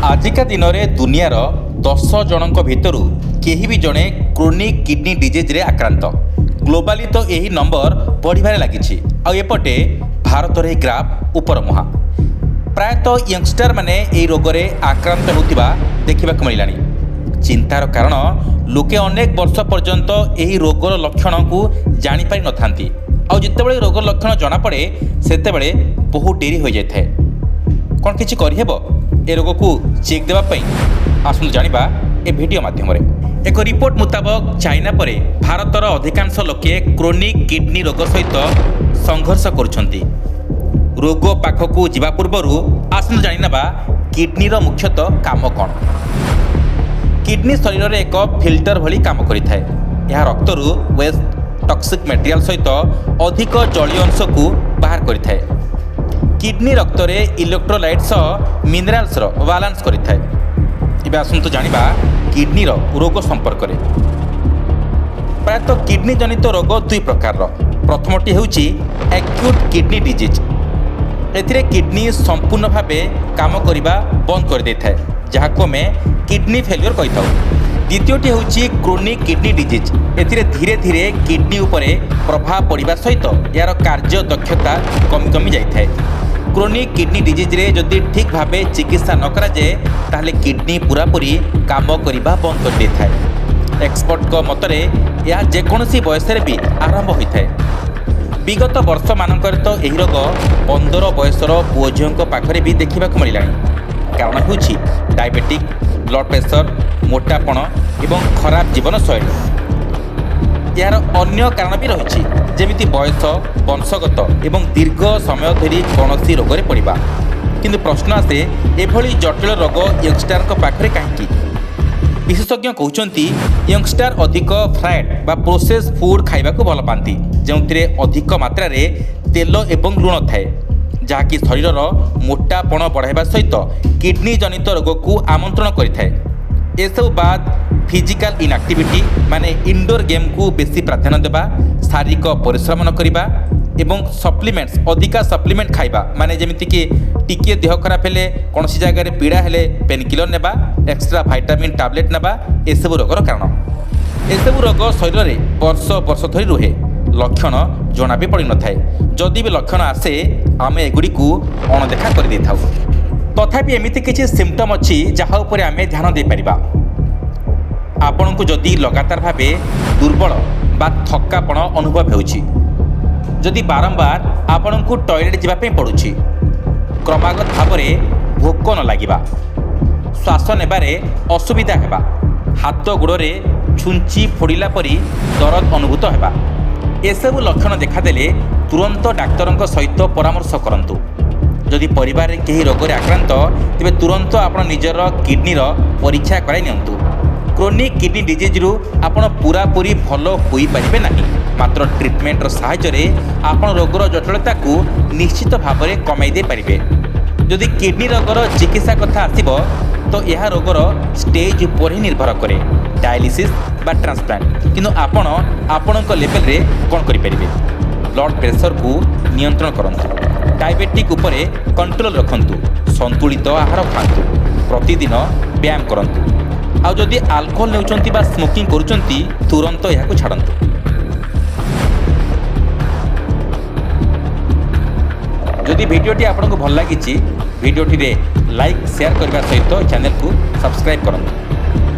ଆଜିକା ଦିନରେ ଦୁନିଆର 10 ଜଣଙ୍କ ଭିତରୁ କେହି ବି ଜଣେ କ୍ରୋନିକ୍ କିଡନୀ ଡିଜିଜ୍ରେ ଆକ୍ରାନ୍ତ। ଗ୍ଲୋବାଲି ତ ଏହି ନମ୍ବର ବଢ଼ିବାରେ ଲାଗିଛି। ଆଉ ଏପଟେ ଭାରତରେ ଏହି ଗ୍ରାଫ୍ ଉପରମୁହାଁ। ପ୍ରାୟତଃ ୟଙ୍ଗଷ୍ଟର ମାନେ ଏହି ରୋଗରେ ଆକ୍ରାନ୍ତ ହେଉଥିବା ଦେଖିବାକୁ ମିଳିଲାଣି। ଚିନ୍ତାର କାରଣ ଲୋକେ ଅନେକ ବର୍ଷ ପର୍ଯ୍ୟନ୍ତ ଏହି ରୋଗର ଲକ୍ଷଣକୁ ଜାଣିପାରିନଥାନ୍ତି। ଆଉ ଯେତେବେଳେ ରୋଗର ଲକ୍ଷଣ ଜଣାପଡ଼େ ସେତେବେଳେ ବହୁ ଡେରି ହୋଇଯାଇଥାଏ। କ'ଣ କିଛି କରିହେବ ଏ ରୋଗକୁ ଚେକ୍ ଦେବା ପାଇଁ? ଆସନ୍ତୁ ଜାଣିବା ଏ ଭିଡ଼ିଓ ମାଧ୍ୟମରେ। ଏକ ରିପୋର୍ଟ ମୁତାବକ ଚାଇନା ପରେ ଭାରତର ଅଧିକାଂଶ ଲୋକେ କ୍ରୋନିକ୍ କିଡନୀ ରୋଗ ସହିତ ସଂଘର୍ଷ କରୁଛନ୍ତି। ରୋଗ ପାଖକୁ ଯିବା ପୂର୍ବରୁ ଆସନ୍ତୁ ଜାଣିନେବା କିଡନୀର ମୁଖ୍ୟତଃ କାମ କ'ଣ। କିଡନୀ ଶରୀରରେ ଏକ ଫିଲ୍ଟର ଭଳି କାମ କରିଥାଏ। ଏହା ରକ୍ତରୁ ୱେଷ୍ଟ ଟକ୍ସିକ୍ ମେଟେରିଆଲ ସହିତ ଅଧିକ ଜଳୀୟ ଅଂଶକୁ ବାହାର କରିଥାଏ। କିଡନୀ ରକ୍ତରେ ଇଲେକ୍ଟ୍ରୋଲାଇଟ୍ ସହ ମିନେରାଲ୍ସର ବାଲାନ୍ସ କରିଥାଏ। ଏବେ ଆସନ୍ତୁ ଜାଣିବା କିଡନୀର ରୋଗ ସମ୍ପର୍କରେ। ପ୍ରାୟତଃ କିଡନୀ ଜନିତ ରୋଗ ଦୁଇ ପ୍ରକାରର। ପ୍ରଥମଟି ହେଉଛି ଆକ୍ୟୁଟ୍ କିଡନୀ ଡିଜିଜ୍। ଏଥିରେ କିଡନୀ ସମ୍ପୂର୍ଣ୍ଣ ଭାବେ କାମ କରିବା ବନ୍ଦ କରିଦେଇଥାଏ, ଯାହାକୁ ଆମେ କିଡନୀ ଫେଲିଓର କହିଥାଉ। ଦ୍ୱିତୀୟଟି ହେଉଛି କ୍ରୋନିକ୍ କିଡନୀ ଡିଜିଜ୍। ଏଥିରେ ଧୀରେ ଧୀରେ କିଡନୀ ଉପରେ ପ୍ରଭାବ ପଡ଼ିବା ସହିତ ଏହାର କାର୍ଯ୍ୟ ଦକ୍ଷତା କମି କମି ଯାଇଥାଏ। କ୍ରୋନିକ୍ କିଡନୀ ଡିଜିଜ୍ରେ ଯଦି ଠିକ୍ ଭାବେ ଚିକିତ୍ସା ନ କରାଯାଏ ତାହେଲେ କିଡନୀ ପୁରାପୁରି କାମ କରିବା ବନ୍ଦ କରିଦେଇଥାଏ। ଏକ୍ସପର୍ଟଙ୍କ ମତରେ ଏହା ଯେକୌଣସି ବୟସରେ ବି ଆରମ୍ଭ ହୋଇଥାଏ। ବିଗତ ବର୍ଷମାନଙ୍କରେ ତ ଏହି ରୋଗ 15 ବୟସର ପୁଅ ଝିଅଙ୍କ ପାଖରେ ବି ଦେଖିବାକୁ ମିଳିଲାଣି। କାରଣ ହେଉଛି ଡାଇବେଟିକ୍, ବ୍ଲଡ଼ ପ୍ରେସର, ମୋଟାପଣ ଏବଂ ଖରାପ ଜୀବନଶୈଳୀ। ଏହାର ଅନ୍ୟ କାରଣ ବି ରହିଛି, ଯେମିତି ବୟସ, ବଂଶଗତ ଏବଂ ଦୀର୍ଘ ସମୟ ଧରି କୌଣସି ରୋଗରେ ପଡ଼ିବା। କିନ୍ତୁ ପ୍ରଶ୍ନ ଆସେ, ଏଭଳି ଜଟିଳ ରୋଗ ୟଙ୍ଗଷ୍ଟରଙ୍କ ପାଖରେ କାହିଁକି? ବିଶେଷଜ୍ଞ କହୁଛନ୍ତି ୟଙ୍ଗଷ୍ଟର ଅଧିକ ଫ୍ରାଏଡ୍ ବା ପ୍ରୋସେସ୍ ଫୁଡ୍ ଖାଇବାକୁ ଭଲ ପାଆନ୍ତି, ଯେଉଁଥିରେ ଅଧିକ ମାତ୍ରାରେ ତେଲ ଏବଂ ଲୁଣ ଥାଏ, ଯାହାକି ଶରୀରର ମୋଟାପଣ ବଢ଼ାଇବା ସହିତ କିଡନୀ ଜନିତ ରୋଗକୁ ଆମନ୍ତ୍ରଣ କରିଥାଏ। ଏସବୁ ବାଦ ଫିଜିକାଲ ଇନ୍ଆକ୍ଟିଭିଟି ମାନେ ଇନଡୋର ଗେମ୍କୁ ବେଶୀ ପ୍ରାଧାନ୍ୟ ଦେବା, ଶାରୀରିକ ପରିଶ୍ରମ ନ କରିବା ଏବଂ ସପ୍ଲିମେଣ୍ଟସ୍ ଅଧିକା ସପ୍ଲିମେଣ୍ଟ ଖାଇବା, ମାନେ ଯେମିତିକି ଟିକିଏ ଦେହ ଖରାପ ହେଲେ, କୌଣସି ଜାଗାରେ ପୀଡ଼ା ହେଲେ ପେନକିଲର ନେବା, ଏକ୍ସଟ୍ରା ଭାଇଟାମିନ୍ ଟାବଲେଟ୍ ନେବା, ଏସବୁ ରୋଗର କାରଣ। ଏସବୁ ରୋଗ ଶରୀରରେ ବର୍ଷ ବର୍ଷ ଧରି ରୁହେ, ଲକ୍ଷଣ ଜଣା ବି ପଡ଼ିନଥାଏ। ଯଦି ବି ଲକ୍ଷଣ ଆସେ ଆମେ ଏଗୁଡ଼ିକୁ ଅଣଦେଖା କରିଦେଇଥାଉ। ତଥାପି ଏମିତି କିଛି ସିମ୍ପଟମ୍ ଅଛି ଯାହା ଉପରେ ଆମେ ଧ୍ୟାନ ଦେଇପାରିବା। ଆପଣଙ୍କୁ ଯଦି ଲଗାତାର ଭାବେ ଦୁର୍ବଳ ବା ଥକାପଣ ଅନୁଭବ ହେଉଛି, ଯଦି ବାରମ୍ବାର ଆପଣଙ୍କୁ ଟଏଲେଟ୍ ଯିବା ପାଇଁ ପଡ଼ୁଛି, କ୍ରମାଗତ ଭାବରେ ଭୋକ ନ ଲାଗିବା, ଶ୍ୱାସ ନେବାରେ ଅସୁବିଧା ହେବା, ହାତ ଗୋଡ଼ରେ ଛୁଞ୍ଚି ଫୋଡ଼ିଲା ପରି ଦରଦ ଅନୁଭୂତ ହେବା, ଏସବୁ ଲକ୍ଷଣ ଦେଖାଦେଲେ ତୁରନ୍ତ ଡାକ୍ତରଙ୍କ ସହିତ ପରାମର୍ଶ କରନ୍ତୁ। ଯଦି ପରିବାରରେ କେହି ରୋଗରେ ଆକ୍ରାନ୍ତ, ତେବେ ତୁରନ୍ତ ଆପଣ ନିଜର କିଡନୀର ପରୀକ୍ଷା କରାଇ ନିଅନ୍ତୁ। କ୍ରୋନିକ୍ କିଡନୀ ଡିଜିଜ୍ରୁ ଆପଣ ପୁରାପୁରି ଭଲ ହୋଇପାରିବେ ନାହିଁ, ମାତ୍ର ଟ୍ରିଟମେଣ୍ଟର ସାହାଯ୍ୟରେ ଆପଣ ରୋଗର ଜଟିଳତାକୁ ନିଶ୍ଚିତ ଭାବରେ କମାଇ ଦେଇପାରିବେ। ଯଦି କିଡନୀ ରୋଗର ଚିକିତ୍ସା କଥା ଆସିବ ତ ଏହା ରୋଗର ଷ୍ଟେଜ୍ ଉପରେ ହିଁ ନିର୍ଭର କରେ, ଡାୟାଲିସିସ୍ ବା ଟ୍ରାନ୍ସପ୍ଲାଣ୍ଟ। କିନ୍ତୁ ଆପଣ ଆପଣଙ୍କ ଲେଭେଲରେ କ'ଣ କରିପାରିବେ? ବ୍ଲଡ଼ ପ୍ରେସରକୁ ନିୟନ୍ତ୍ରଣ କରନ୍ତୁ, ଡାଇବେଟିକ୍ ଉପରେ କଣ୍ଟ୍ରୋଲ ରଖନ୍ତୁ, ସନ୍ତୁଳିତ ଆହାର ଖାଆନ୍ତୁ, ପ୍ରତିଦିନ ବ୍ୟାୟାମ କରନ୍ତୁ। ଆଉ ଯଦି ଆଲକୋହଲ ନେଉଛନ୍ତି ବା ସ୍ମୋକିଂ କରୁଛନ୍ତି ତୁରନ୍ତ ଏହାକୁ ଛାଡ଼ନ୍ତୁ। ଯଦି ଭିଡ଼ିଓଟି ଆପଣଙ୍କୁ ଭଲ ଲାଗିଛି, ଭିଡ଼ିଓଟିରେ ଲାଇକ୍ ସେୟାର କରିବା ସହିତ ଚ୍ୟାନେଲକୁ ସବସ୍କ୍ରାଇବ୍ କରନ୍ତୁ।